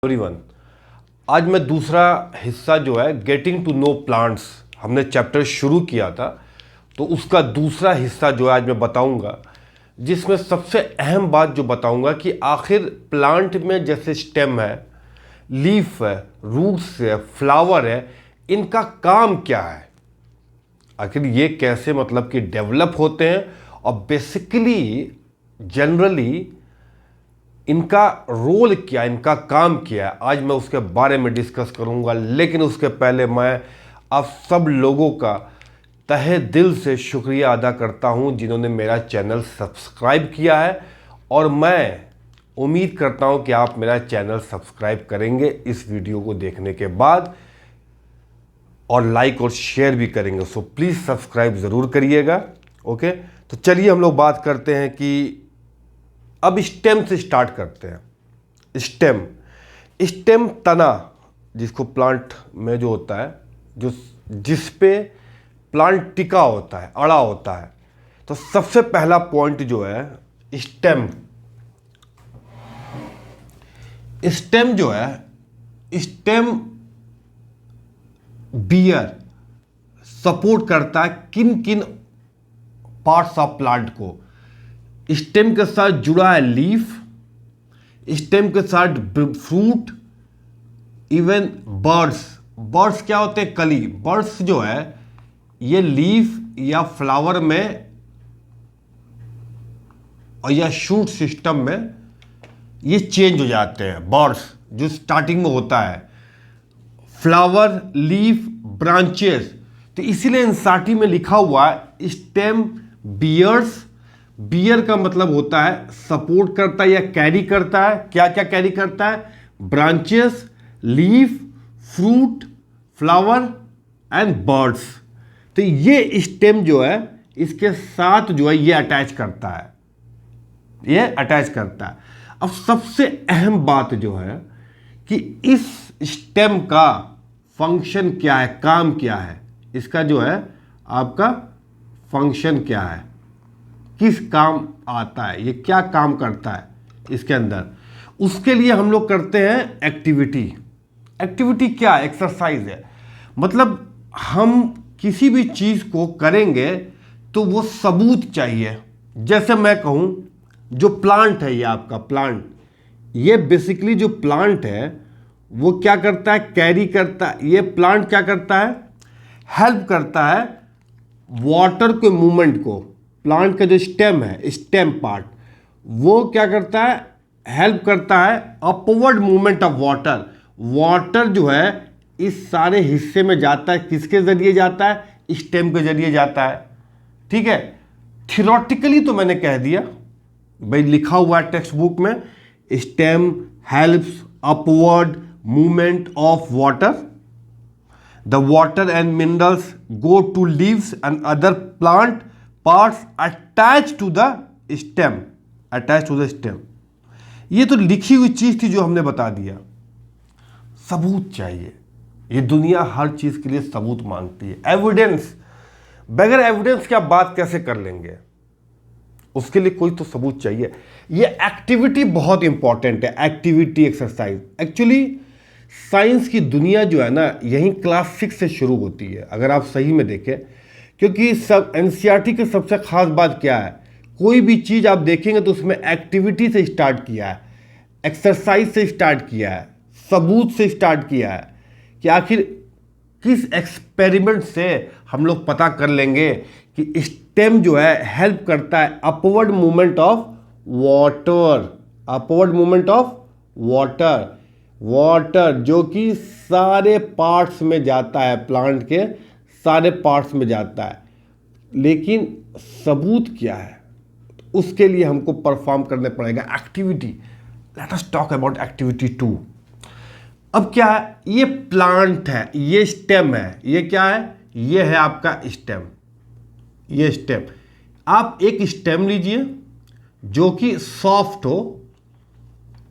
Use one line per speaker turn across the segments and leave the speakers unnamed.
Everyone, आज मैं दूसरा हिस्सा जो है गेटिंग टू नो प्लांट्स, हमने चैप्टर शुरू किया था तो उसका दूसरा हिस्सा जो है आज मैं बताऊंगा, जिसमें सबसे अहम बात जो बताऊंगा कि आखिर प्लांट में जैसे स्टेम है, लीफ है, रूट्स है, फ्लावर है, इनका काम क्या है, आखिर ये कैसे मतलब कि डेवलप होते हैं और बेसिकली जनरली इनका रोल क्या, इनका काम क्या है, आज मैं उसके बारे में डिस्कस करूंगा। लेकिन उसके पहले मैं आप सब लोगों का तहे दिल से शुक्रिया अदा करता हूं जिन्होंने मेरा चैनल सब्सक्राइब किया है, और मैं उम्मीद करता हूं कि आप मेरा चैनल सब्सक्राइब करेंगे इस वीडियो को देखने के बाद, और लाइक और शेयर भी करेंगे। सो प्लीज़ सब्सक्राइब ज़रूर करिएगा। ओके, तो चलिए हम लोग बात करते हैं कि अब स्टेम से स्टार्ट करते हैं। स्टेम तना, जिसको प्लांट में जो होता है, जो जिस पे प्लांट टिका होता है, अड़ा होता है। तो सबसे पहला पॉइंट जो है स्टेम जो है, स्टेम बियर सपोर्ट करता है किन किन पार्ट्स ऑफ प्लांट को। स्टेम के साथ जुड़ा है लीफ, स्टेम के साथ फ्रूट, इवन बर्ड्स क्या होते हैं? कली। बर्ड्स जो है ये लीफ या फ्लावर में और या शूट सिस्टम में ये चेंज हो जाते हैं। बर्ड्स जो स्टार्टिंग में होता है, फ्लावर, लीफ, ब्रांचेस। तो इसीलिए एनसीईआरटी में लिखा हुआ है स्टेम बियर्स। बियर का मतलब होता है सपोर्ट करता है या कैरी करता है। क्या क्या कैरी करता है? Branches, leaf, fruit, flower and birds. तो ये स्टेम जो है इसके साथ जो है ये अटैच करता है, ये अटैच करता है। अब सबसे अहम बात जो है कि इस स्टेम का फंक्शन क्या है, काम क्या है, इसका जो है आपका फंक्शन क्या है, किस काम आता है, ये क्या काम करता है इसके अंदर। उसके लिए हम लोग करते हैं एक्टिविटी क्या है? एक्सरसाइज है। मतलब हम किसी भी चीज़ को करेंगे तो वो सबूत चाहिए। जैसे मैं कहूँ जो प्लांट है, ये आपका प्लांट, ये बेसिकली जो प्लांट है वो क्या करता है? कैरी करता है। ये प्लांट क्या करता है? हेल्प करता है वाटर के मूवमेंट को। प्लांट का जो स्टेम है, स्टेम पार्ट, वो क्या करता है? हेल्प करता है upward movement of water. Water जो है इस सारे हिस्से में जाता है, किसके जरिए जाता है? स्टेम के जरिए जाता है। ठीक है, थियोरेटिकली तो मैंने कह दिया भाई, लिखा हुआ है टेक्स्ट बुक में, stem helps upward movement of water. The water and minerals go to leaves and other plant parts attached to the stem। ये तो लिखी हुई चीज थी जो हमने बता दिया। सबूत चाहिए। ये दुनिया हर चीज के लिए सबूत मांगती है, एविडेंस। बगैर एविडेंस के आप बात कैसे कर लेंगे? उसके लिए कोई तो सबूत चाहिए। ये एक्टिविटी बहुत इंपॉर्टेंट है, एक्टिविटी, एक्सरसाइज। एक्चुअली साइंस की दुनिया जो है ना, यहीं क्लास 6 से शुरू होती है, अगर आप सही में देखें। क्योंकि सब एनसीईआरटी की सबसे खास बात क्या है, कोई भी चीज़ आप देखेंगे तो उसमें एक्टिविटी से स्टार्ट किया है, एक्सरसाइज से स्टार्ट किया है, सबूत से स्टार्ट किया है कि आखिर किस एक्सपेरिमेंट से हम लोग पता कर लेंगे कि स्टेम जो है हेल्प करता है upward movement of water. Upward movement of water जो कि सारे पार्ट्स में जाता है, प्लांट के सारे पार्ट्स में जाता है। लेकिन सबूत क्या है? उसके लिए हमको परफॉर्म करने पड़ेगा activity. Let us talk about activity 2। अब क्या है? ये प्लांट है, ये स्टेम है, ये क्या है? ये है आपका स्टेम। ये स्टेम, आप एक स्टेम लीजिए जो कि सॉफ्ट हो,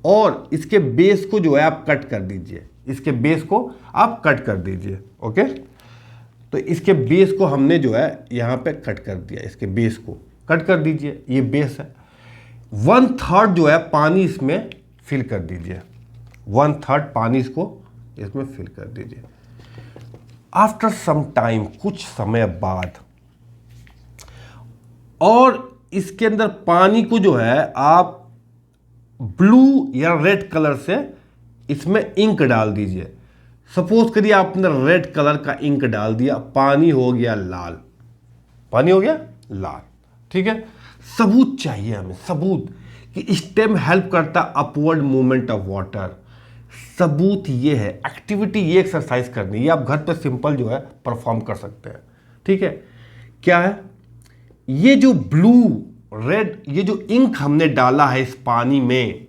और इसके बेस को जो है आप कट कर दीजिए। इसके बेस को आप कट कर दीजिए। ओके, तो इसके बेस को हमने जो है यहाँ पे कट कर दिया। इसके बेस को कट कर दीजिए, ये बेस है। 1/3 जो है पानी इसमें फिल कर दीजिए। 1/3 पानी इसको इसमें फिल कर दीजिए। आफ्टर सम टाइम, कुछ समय बाद, और इसके अंदर पानी को जो है आप ब्लू या रेड कलर से इसमें इंक डाल दीजिए। सपोज करिए आपने रेड कलर का इंक डाल दिया, पानी हो गया लाल, पानी हो गया लाल, ठीक है। सबूत चाहिए हमें, सबूत कि स्टेम हेल्प करता अपवर्ड मूवमेंट ऑफ वाटर। सबूत ये है, एक्टिविटी ये एक्सरसाइज करनी, ये आप घर पे सिंपल जो है परफॉर्म कर सकते हैं, ठीक है। क्या है ये जो ब्लू रेड, ये जो इंक हमने डाला है इस पानी में,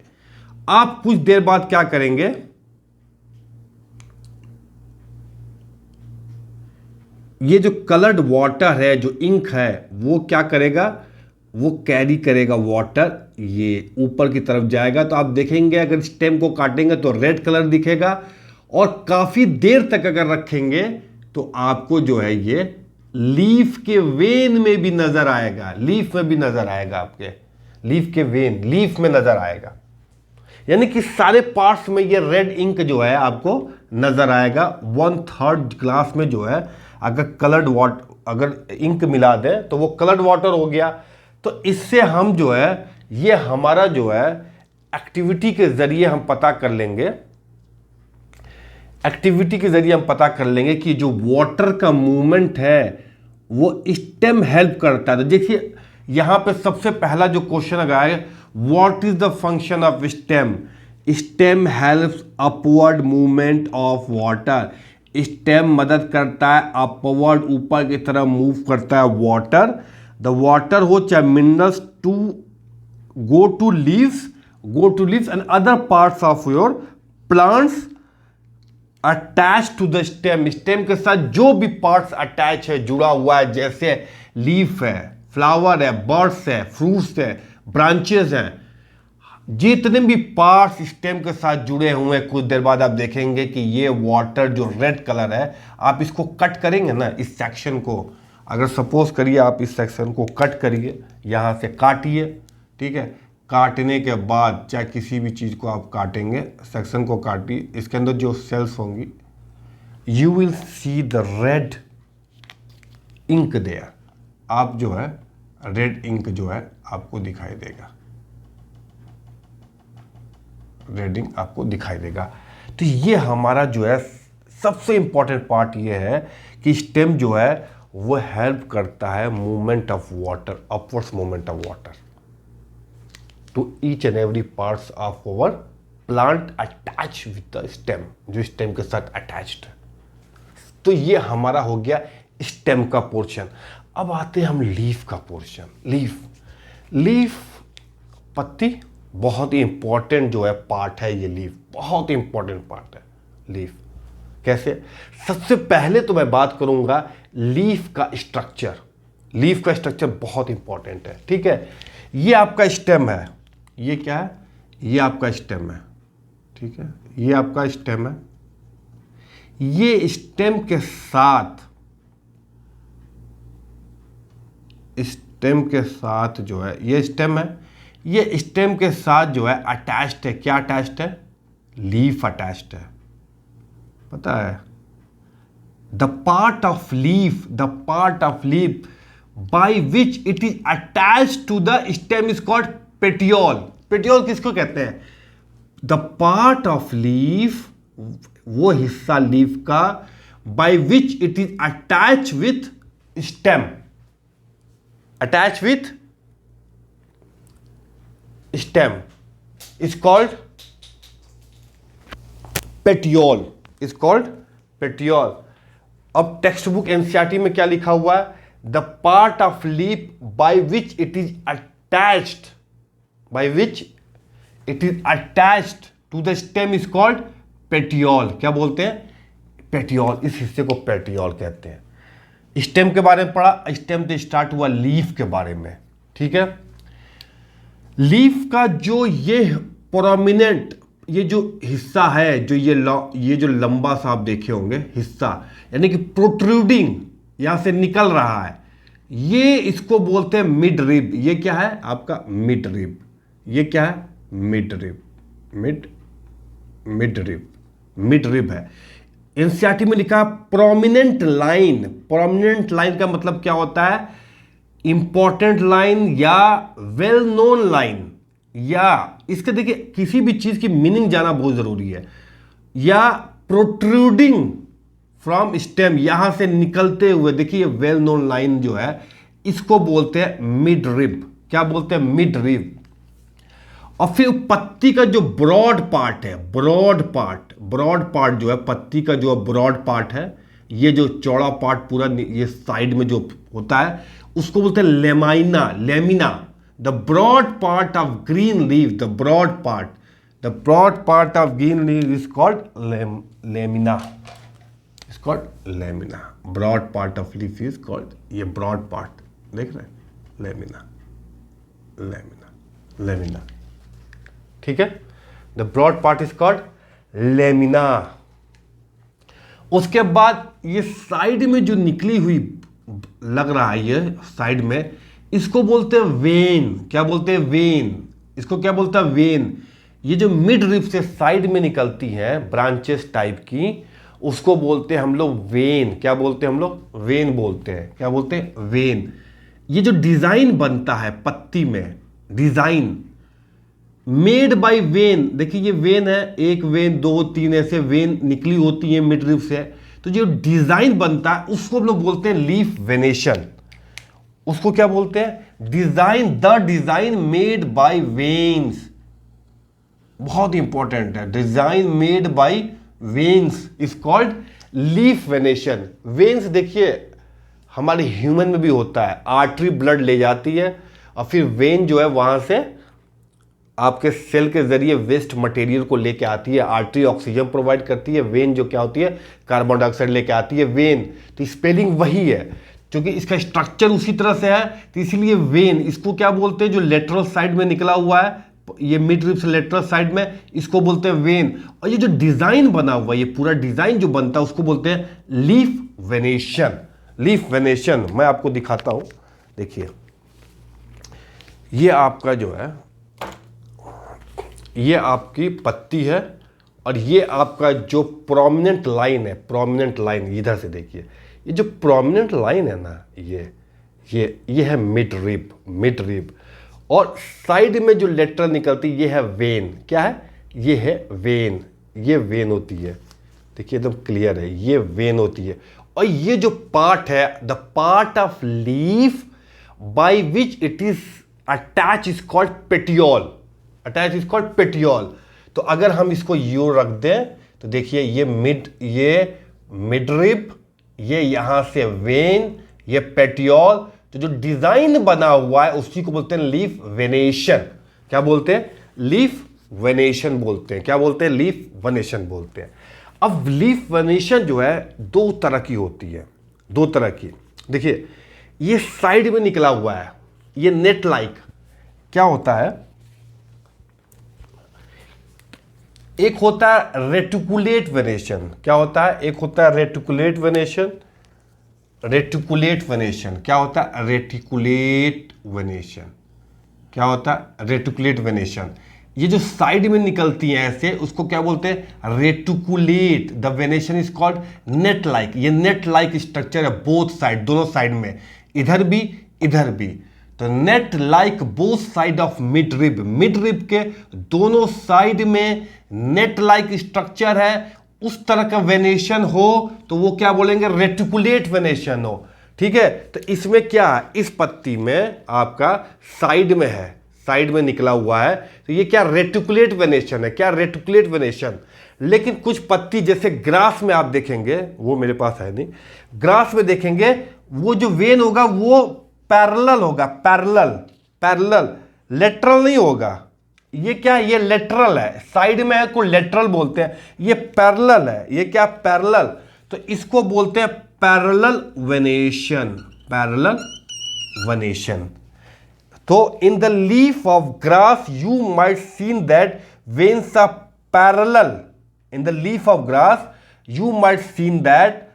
आप कुछ देर बाद क्या करेंगे, ये जो कलर्ड वाटर है, जो इंक है, वो क्या करेगा, वो कैरी करेगा वाटर, ये ऊपर की तरफ जाएगा। तो आप देखेंगे अगर स्टेम को काटेंगे तो रेड कलर दिखेगा, और काफी देर तक अगर रखेंगे तो आपको जो है ये लीफ के वेन में भी नजर आएगा, लीफ में भी नजर आएगा, आपके लीफ के वेन, लीफ में नजर आएगा। यानी कि सारे पार्ट्स में ये रेड इंक जो है आपको नजर आएगा। 1/3 ग्लास में जो है अगर कलर्ड वाटर, अगर इंक मिला दें तो वो कलर्ड वाटर हो गया। तो इससे हम जो है, ये हमारा जो है एक्टिविटी के जरिए हम पता कर लेंगे, एक्टिविटी के जरिए हम पता कर लेंगे कि जो वाटर का मूवमेंट है वो स्टेम हेल्प करता है। तो देखिए यहां पे सबसे पहला जो क्वेश्चन अगर है, what is the function of stem, stem helps upward movement of water. Stem मदद करता है अपवर्ड, ऊपर की तरफ मूव करता है वाटर। द वाटर हो चाहे minerals to go to leaves and other parts of your plants attached to the stem। Stem के साथ जो भी पार्ट्स अटैच है, जुड़ा हुआ है, जैसे लीफ है, फ्लावर है, बर्ड्स है, फ्रूट्स है, ब्रांचेस हैं, जितने भी पार्ट्स स्टेम के साथ जुड़े हुए हैं, कुछ देर बाद आप देखेंगे कि ये वाटर जो रेड कलर है, आप इसको कट करेंगे ना, इस सेक्शन को, अगर सपोज करिए आप इस सेक्शन को कट करिए, यहाँ से काटिए, ठीक है। काटने के बाद चाहे किसी भी चीज़ को आप काटेंगे, सेक्शन को काटिए, इसके अंदर जो सेल्स होंगी, you will see the red ink there. आप जो है रेड इंक जो है आपको दिखाई देगा, रेड इंक आपको दिखाई देगा। तो ये हमारा जो है सबसे इंपॉर्टेंट पार्ट ये है कि स्टेम जो है वो हेल्प करता है movement of water, upwards movement of water to each and every parts of our plant attach with the stem, जो स्टेम के साथ अटैच्ड है। तो ये हमारा हो गया स्टेम का पोर्शन। अब आते हैं हम लीफ का पोर्शन। लीफ पत्ती बहुत ही इंपॉर्टेंट जो है पार्ट है, ये लीफ बहुत ही इंपॉर्टेंट पार्ट है लीफ। कैसे? सबसे पहले तो मैं बात करूंगा लीफ का स्ट्रक्चर। लीफ का स्ट्रक्चर बहुत इंपॉर्टेंट है, ठीक है। ये आपका स्टेम है, ये क्या है, ये आपका स्टेम है, ठीक है, ये आपका स्टेम है। ये स्टेम के साथ, स्टेम के साथ जो है, ये स्टेम है, ये स्टेम के साथ जो है अटैच्ड है। क्या अटैच्ड है? लीफ अटैच्ड है। पता है, the part of leaf, the part of leaf by which it is attached to the stem is called petiole. Petiole किसको कहते हैं? द पार्ट ऑफ लीफ, वो हिस्सा लीफ का by which it is attach with stem, attach with stem is called petiole, is called petiole. अब text book NCERT में क्या लिखा हुआ है? The part of leaf by which it is attached, by which it is attached to the stem is called petiole. क्या बोलते हैं? Petiole. इस हिस्से को पेटियोल कहते हैं। स्टेम के बारे में पढ़ा, स्टेम से स्टार्ट हुआ लीफ के बारे में, ठीक है। लीफ का जो ये प्रोमिनेंट, ये जो हिस्सा है, जो ये जो लंबा सा आप देखे होंगे हिस्सा, यानी कि प्रोट्रूडिंग यहां से निकल रहा है, ये इसको बोलते हैं मिड रिब। ये क्या है? आपका मिड रिब। ये क्या है? Mid rib, mid mid rib, mid rib है। एनसीईआरटी में लिखा प्रोमिनेंट लाइन। प्रोमिनेंट लाइन का मतलब क्या होता है? इंपॉर्टेंट लाइन या वेल नोन लाइन, या इसके देखिए किसी भी चीज की मीनिंग जाना बहुत जरूरी है। या प्रोट्रूडिंग फ्रॉम स्टेम, यहां से निकलते हुए, देखिए वेल नोन लाइन जो है इसको बोलते हैं मिड रिब। क्या बोलते हैं? Mid rib. और फिर पत्ती का जो ब्रॉड पार्ट है, ब्रॉड पार्ट जो है पत्ती का, जो ब्रॉड पार्ट है, ये जो चौड़ा पार्ट पूरा ये साइड में जो होता है उसको बोलते हैं lamina, lamina. The broad part of green leave, the broad part of green leave is called lamina, is called lamina. Broad part of leaf is called, ये ब्रॉड पार्ट देख रहे हैं, लेमिना, लेमिना, लेमिना। ठीक है, the broad part is called lamina. उसके बाद ये side में जो निकली हुई लग रहा है, ये साइड में, इसको बोलते हैं वेन। क्या बोलते हैं? वेन। इसको क्या बोलते हैं? वेन। ये जो मिड रिब से साइड में निकलती हैं ब्रांचेस टाइप की, उसको बोलते हैं हम लोग वेन। क्या बोलते हैं हम लोग? वेन बोलते हैं। क्या बोलते हैं? वेन। ये जो डिजाइन बनता है पत्ती में, डिजाइन मेड बाय वेन, देखिए ये वेन है, एक वेन, दो, तीन ऐसे वेन निकली होती है मिड रिब से, तो जो डिजाइन बनता है उसको हम लोग बोलते हैं लीफ वेनेशन। उसको क्या बोलते हैं? Design, the design made by veins. बहुत इंपॉर्टेंट है, design made by veins is called leaf venation. Veins देखिए हमारे ह्यूमन में भी होता है, आर्टरी ब्लड ले जाती है और फिर वेन जो है वहां से आपके सेल के जरिए वेस्ट मटेरियल को लेके आती है। आर्टरी ऑक्सीजन प्रोवाइड करती है, वेन जो क्या होती है कार्बन डाइऑक्साइड लेके आती है, वेन। तो स्पेलिंग वही है, क्योंकि इसका स्ट्रक्चर उसी तरह से है, तो इसीलिए वेन। इसको क्या बोलते हैं? जो लेटरल साइड में निकला हुआ है, ये मिड रिब से लेटरल साइड में, इसको बोलते हैं वेन। और ये जो डिजाइन बना हुआ है, ये पूरा डिजाइन जो बनता है उसको बोलते हैं लीफ वेनेशन। लीफ वेनेशन मैं आपको दिखाता हूं, देखिए ये आपका जो है, ये आपकी पत्ती है और ये आपका जो प्रोमिनेंट लाइन है, प्रोमिनेंट लाइन इधर से देखिए, ये जो प्रोमिनेंट लाइन है ना, ये है मिड रिब, मिड रिब। और साइड में जो लेटरल निकलती है ये है वेन। क्या है? ये है वेन, ये वेन होती है। देखिए एकदम क्लियर है, ये वेन होती है। और ये जो पार्ट है, the part of leaf by which it is attach is called petiole. Attach is called petiole. तो अगर हम इसको यू रख दें तो देखिए ये मिड रिब, ये यहां से वेन, ये पेटियोल। तो जो डिजाइन बना हुआ है उसी को बोलते हैं लीफ वेनेशन। क्या बोलते हैं? लीफ वेनेशन बोलते हैं। क्या बोलते हैं? लीफ वेनेशन बोलते हैं। अब लीफ वेनेशन जो है दो तरह की होती है, दो तरह की। देखिए ये साइड में निकला हुआ है, ये नेट लाइक क्या होता है, एक होता है रेटिकुलेट वेनेशन। क्या होता है? एक होता है रेटिकुलेट वेनेशन, रेटिकुलेट वेनेशन। क्या होता है? Reticulate venation. क्या होता है? Reticulate venation. ये जो साइड में निकलती है ऐसे, उसको क्या बोलते हैं? Reticulate. The venation is called net like. ये नेट लाइक स्ट्रक्चर है बोथ साइड, दोनों साइड में, इधर भी इधर भी। तो net like both side of mid rib, mid rib के दोनों साइड में नेट लाइक स्ट्रक्चर है, उस तरह का वेनेशन हो तो वो क्या बोलेंगे? रेटिकुलेट वेनेशन हो। ठीक है, तो इसमें क्या है, इस पत्ती में आपका साइड में है, साइड में निकला हुआ है, तो ये क्या रेटिकुलेट वेनेशन है। क्या? Reticulate venation. लेकिन कुछ पत्ती जैसे ग्रास में आप देखेंगे, वो मेरे पास है नहीं, ग्रास में देखेंगे वो जो वेन होगा वो पैरेलल होगा, पैरेलल, पैरेलल, लेटरल नहीं होगा। ये क्या है? ये लेटरल है, साइड में है को लेटरल बोलते हैं, ये पैरेलल है। ये क्या? पैरेलल। तो इसको बोलते हैं पैरेलल वेनेशन, पैरेलल वेनेशन। तो in the leaf of grass you might seen that veins are parallel. In the leaf of grass you might seen that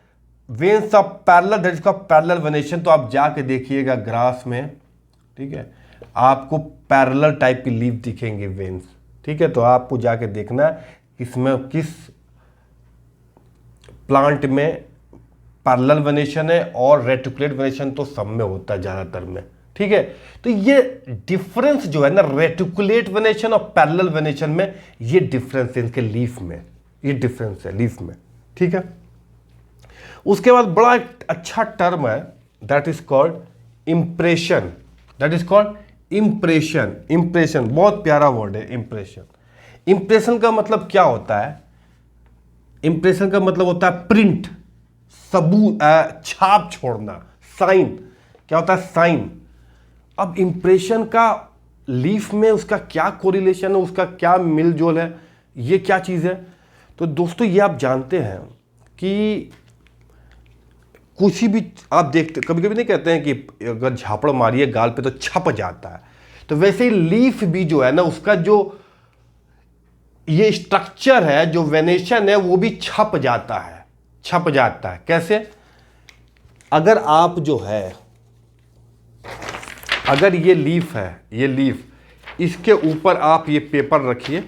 veins of parallel, that is called parallel venation. तो आप जाके देखिएगा grass में, ठीक है, आपको parallel type की leaf दिखेंगे, वेन्स। ठीक है, तो आपको जाके देखना इसमें किस प्लांट में पैरेलल वेनेशन है और रेटिकुलेट वेनेशन तो सब में होता है ज़्यादातर में, ठीक है। तो ये डिफरेंस जो है ना रेटिकुलेट वेनेशन और पैरेलल वेनेशन में, ये डिफरेंस है इनके लीफ में, ये डिफरेंस है लीफ में, ठीक है। उसके बाद बड़ा एक अच्छा टर्म है that is called impression, that is called impression. Impression बहुत प्यारा वर्ड है, इंप्रेशन। इंप्रेशन का मतलब क्या होता है? इंप्रेशन का मतलब होता है प्रिंट, सबूत, छाप छोड़ना, साइन। क्या होता है? साइन। अब इंप्रेशन का लीफ में उसका क्या कोरिलेशन है, उसका क्या मिलजोल है, ये क्या चीज़ है? तो दोस्तों ये आप जानते हैं कि कुछ भी आप देखते, कभी कभी नहीं कहते हैं कि अगर झापड़ मारिए गाल पे तो छप जाता है, तो वैसे ही लीफ भी जो है ना उसका जो ये स्ट्रक्चर है, जो वेनेशन है, वो भी छप जाता है, छप जाता है। कैसे? अगर आप जो है, अगर ये लीफ है, ये लीफ, इसके ऊपर आप ये पेपर रखिए,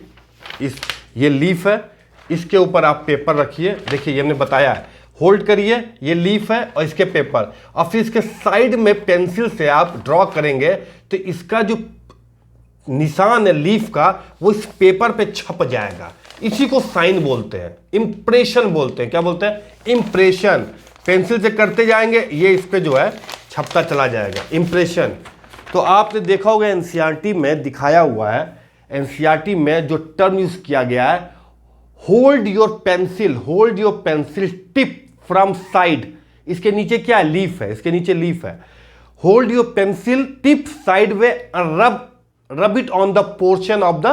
ये लीफ है, इसके ऊपर आप पेपर रखिए, देखिए ये हमने बताया है, होल्ड करिए, ये लीफ है और इसके पेपर, और फिर इसके साइड में पेंसिल से आप ड्रॉ करेंगे तो इसका जो निशान है लीफ का वो इस पेपर पे छप जाएगा। इसी को साइन बोलते हैं, इंप्रेशन बोलते हैं। क्या बोलते हैं? इंप्रेशन। पेंसिल से करते जाएंगे, ये इस पे जो है छपता चला जाएगा, इंप्रेशन। तो आपने देखा होगा एनसीईआरटी में दिखाया हुआ है, एनसीईआरटी में जो टर्म यूज किया गया है, hold your pencil tip from side. इसके नीचे क्या है? लीफ है, इसके नीचे लीफ है। Hold your pencil tip side way, rub it on the portion of the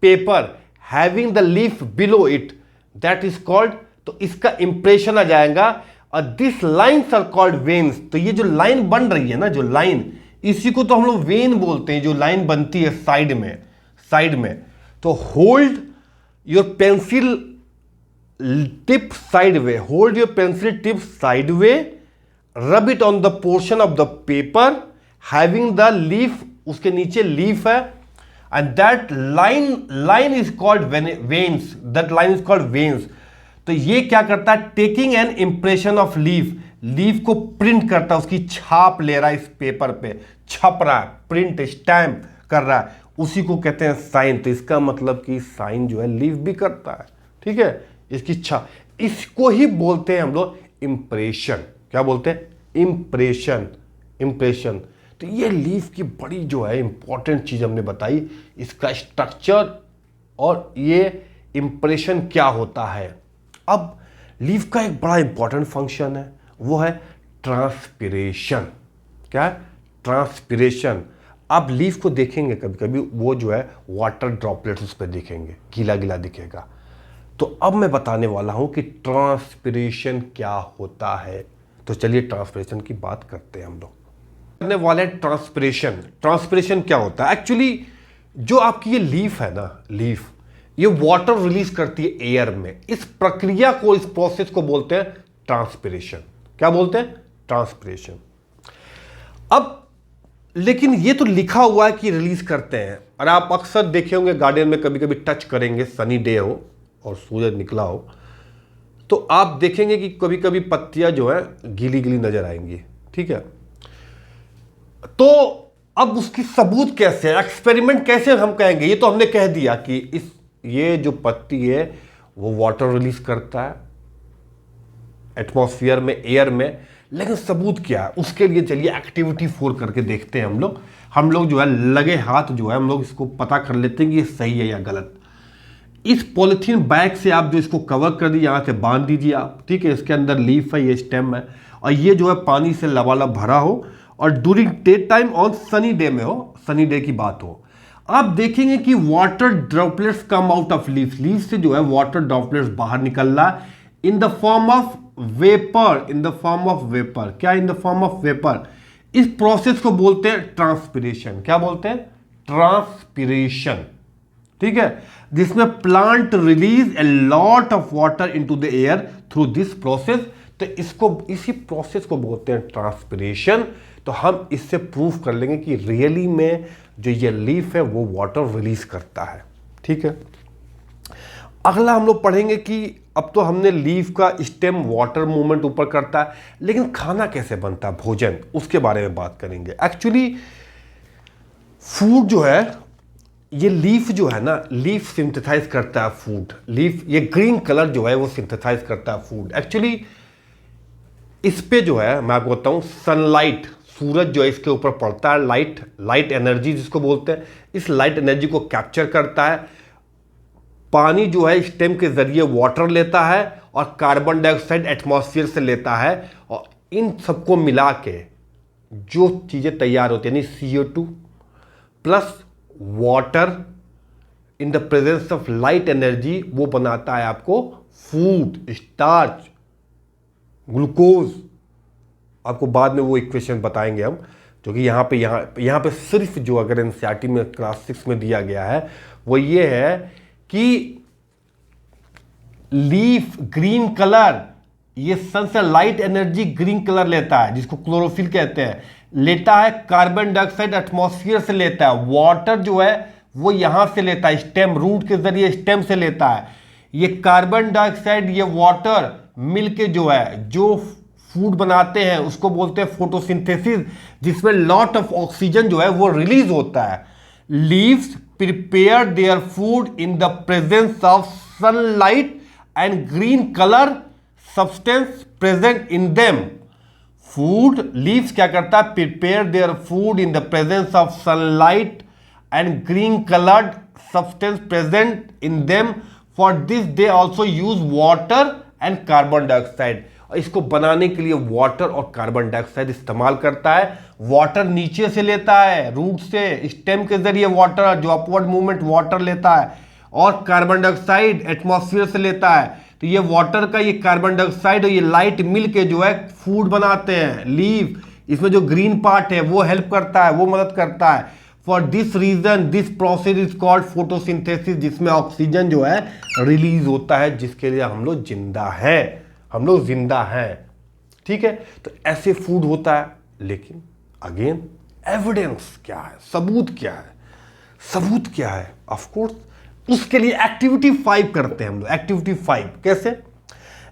paper having the leaf below it, that is called, तो इसका इंप्रेशन आ जाएगा। और this lines are called veins. तो ये जो लाइन बन रही है ना, जो लाइन, इसी को तो हम लोग वेन बोलते हैं, जो लाइन बनती है साइड में, साइड में। तो hold your pencil tip side way, hold your pencil tip side way, rub it on the portion of the paper having the leaf, उसके नीचे लीफ है, and that line is called veins, that line is called veins. तो ये क्या करता है? Taking an impression of leaf, leaf को print करता है, उसकी छाप ले रहा है, इस पेपर पे छप रहा है, प्रिंट स्टैम्प कर रहा है, उसी को कहते हैं साइन। तो इसका मतलब कि साइन जो है लीफ भी करता है, ठीक है, इसकी छाप, इसको ही बोलते हैं हम लोग इंप्रेशन। क्या बोलते हैं? Impression, impression. तो ये लीफ की बड़ी जो है इंपॉर्टेंट चीज हमने बताई, इसका स्ट्रक्चर और ये इंप्रेशन क्या होता है। अब लीफ का एक बड़ा इंपॉर्टेंट फंक्शन है, वो है ट्रांसपिरेशन। क्या है? ट्रांसपिरेशन। आप लीफ को देखेंगे कभी कभी, वो जो है वाटर ड्रॉपलेट्स उस पर दिखेंगे, गीला गीला दिखेगा। तो अब मैं बताने वाला हूं कि ट्रांसपिरेशन क्या होता है। तो चलिए ट्रांसपिरेशन की बात करते हैं हम लोग। करने वाले ट्रांसपिरेशन। ट्रांसपिरेशन क्या होता है? एक्चुअली जो आपकी ये लीफ है ना, लीफ, ये वाटर रिलीज करती है एयर में। इस प्रक्रिया को, इस प्रोसेस को बोलते हैं ट्रांसपिरेशन। क्या बोलते हैं? ट्रांसपिरेशन। अब लेकिन ये तो लिखा हुआ है कि रिलीज करते हैं, और आप अक्सर देखे होंगे गार्डन में कभी कभी टच करेंगे, सनी डे हो और सूरज निकला हो, तो आप देखेंगे कि कभी कभी पत्तियां जो है गीली गीली नजर आएंगी, ठीक है। तो अब उसकी सबूत कैसे है, एक्सपेरिमेंट कैसे हम कहेंगे? ये तो हमने कह दिया कि ये जो पत्ती है वो वाटर रिलीज करता है एटमॉस्फेयर में, एयर में, लेकिन सबूत क्या है उसके लिए? चलिए एक्टिविटी 4 करके देखते हैं हम लोग जो है लगे हाथ जो है हम लोग इसको पता कर लेते हैं कि ये सही है या गलत। इस पॉलिथीन बैग से आप जो इसको कवर कर दी, यहां से बांध दीजिए आप, ठीक है। इसके अंदर लीफ है, ये स्टेम है, और ये जो है पानी से लबालब भरा हो, और during day time on sunny day में हो, सनी डे की बात हो, आप देखेंगे कि water droplets come out of leaf, leaf से जो है वाटर ड्रॉपलेट्स बाहर निकल रहा है in the form of vapour, in the form of vapour. क्या? In the form of vapour. इस प्रोसेस को बोलते हैं ट्रांसपिरेशन। क्या बोलते हैं? ट्रांसपिरेशन, ठीक है, जिसमें plant release a lot of water into the air through this process. तो इसको, इसी प्रोसेस को बोलते हैं ट्रांसपिरेशन। तो हम इससे प्रूफ कर लेंगे कि रियली में जो ये लीफ है वो वाटर रिलीज करता है, ठीक है। अगला हम लोग पढ़ेंगे कि अब तो हमने लीफ का स्टेम वाटर मूवमेंट ऊपर करता है, लेकिन खाना कैसे बनता है, भोजन, उसके बारे में बात करेंगे। एक्चुअली फूड जो है, ये लीफ जो है ना, लीफ सिंथेसाइज करता है फूड। लीफ, ये ग्रीन कलर जो है वो सिंथेसाइज करता है फूड। एक्चुअली इस पे जो है मैं आपको बताऊं, सनलाइट, सूरज जो है इसके ऊपर पड़ता है, लाइट एनर्जी जिसको बोलते हैं, इस लाइट एनर्जी को कैप्चर करता है। पानी जो है स्टेम के जरिए वाटर लेता है और कार्बन डाइऑक्साइड एटमॉस्फेयर से लेता है, और इन सबको मिला के जो चीज़ें तैयार होती है, यानी CO2 plus water in the presence of light energy, वो बनाता है आपको फूड, स्टार्च, ग्लूकोज। आपको बाद में वो इक्वेशन बताएंगे हम, जो कि यहाँ पे सिर्फ जो अगर एनसीईआरटी में क्लास 6 में दिया गया है वो ये है कि लीफ ग्रीन कलर, ये सन से लाइट एनर्जी ग्रीन कलर लेता है, जिसको क्लोरोफिल कहते हैं, लेता है कार्बन डाइऑक्साइड एटमॉस्फेयर से लेता है, वाटर जो है वो यहां से लेता है, स्टेम, रूट के जरिए स्टेम से लेता है। ये कार्बन डाइऑक्साइड, ये वाटर मिलके जो है, जो फूड बनाते हैं उसको बोलते हैं फोटोसिंथेसिस, जिसमें लॉट ऑफ ऑक्सीजन जो है वो रिलीज होता है। Leaves prepare their food in the presence of sunlight and green colour substance present in them. Food, leaves क्या करता है, prepare their food in the presence of sunlight and green coloured substance present in them. For this they also use water and carbon dioxide. और इसको बनाने के लिए water और carbon dioxide इस्तेमाल करता है। वाटर नीचे से लेता है, रूट से, स्टेम के जरिए वाटर, जो अपवर्ड मूवमेंट वाटर लेता है, और कार्बन डाइऑक्साइड एटमॉस्फेयर से लेता है। तो ये वाटर का, ये कार्बन डाइऑक्साइड और ये लाइट मिल के जो है फूड बनाते हैं। लीफ, इसमें जो ग्रीन पार्ट है वो हेल्प करता है, वो मदद करता है। For this reason this process is called photosynthesis, जिसमें ऑक्सीजन जो है रिलीज होता है, जिसके लिए हम लोग जिंदा हैं, हम लोग जिंदा हैं। ठीक है, तो ऐसे फूड होता है। लेकिन अगेन एविडेंस क्या है, सबूत क्या है, सबूत क्या है? ऑफ कोर्स उसके लिए एक्टिविटी 5 करते हैं हम लोग। एक्टिविटी 5 कैसे?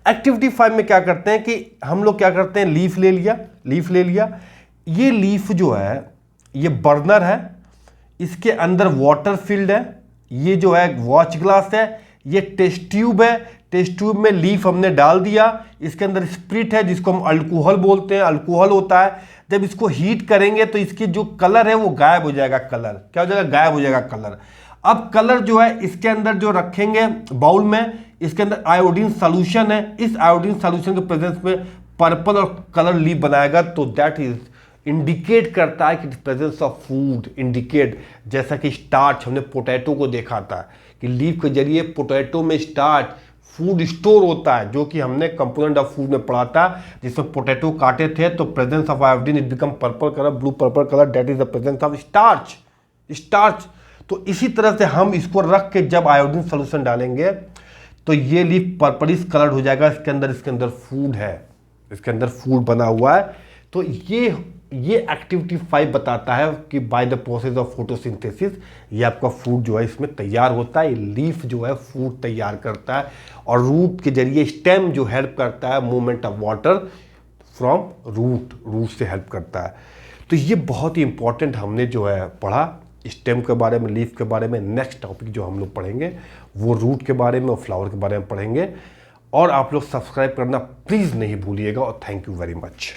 एक्टिविटी 5 में क्या करते हैं कि हम लोग क्या करते हैं, लीफ ले लिया। ये लीफ जो है ये बर्नर है, इसके अंदर वाटर फील्ड है, ये जो है वॉच ग्लास है, ये टेस्ट ट्यूब है, टेस्ट ट्यूब में लीफ हमने डाल दिया, इसके अंदर स्प्रिट है जिसको हम अल्कोहल बोलते हैं, अल्कोहल होता है। जब इसको हीट करेंगे तो इसकी जो कलर है वो गायब हो जाएगा, कलर क्या हो जाएगा, गायब हो जाएगा कलर। अब कलर जो है इसके अंदर जो रखेंगे बाउल में, इसके अंदर आयोडीन सॉल्यूशन है, इस आयोडीन सॉल्यूशन के प्रेजेंस में पर्पल और कलर लीफ बनाएगा। तो दैट इज इंडिकेट करता है कि प्रेजेंस ऑफ फूड, इंडिकेट, जैसा कि स्टार्च, हमने पोटैटो को देखा था कि लीफ के जरिए पोटैटो में स्टार्च, फूड स्टोर होता है, जो कि हमने कंपोनेंट ऑफ फूड में पढ़ा था, जिसमें पोटैटो काटे थे तो presence of iodine it become purple colour, blue purple colour, that is the presence of starch. तो इसी तरह से हम इसको रख के जब आयोडीन सोल्यूशन डालेंगे तो ये लीफ पर्पलिश कलर्ड हो जाएगा, इसके अंदर फूड है, इसके अंदर फूड बना हुआ है। तो ये एक्टिविटी 5 बताता है कि by the process of photosynthesis ये आपका फूड जो है इसमें तैयार होता है। लीफ जो है फूड तैयार करता है, और रूट के जरिए स्टेम जो हेल्प करता है movement of water from root से हेल्प करता है। तो ये बहुत ही इंपॉर्टेंट हमने जो है पढ़ा स्टेम के बारे में, लीफ के बारे में। नेक्स्ट टॉपिक जो हम लोग पढ़ेंगे वो रूट के बारे में और फ्लावर के बारे में पढ़ेंगे। और आप लोग सब्सक्राइब करना प्लीज़ नहीं भूलिएगा, और थैंक यू वेरी मच।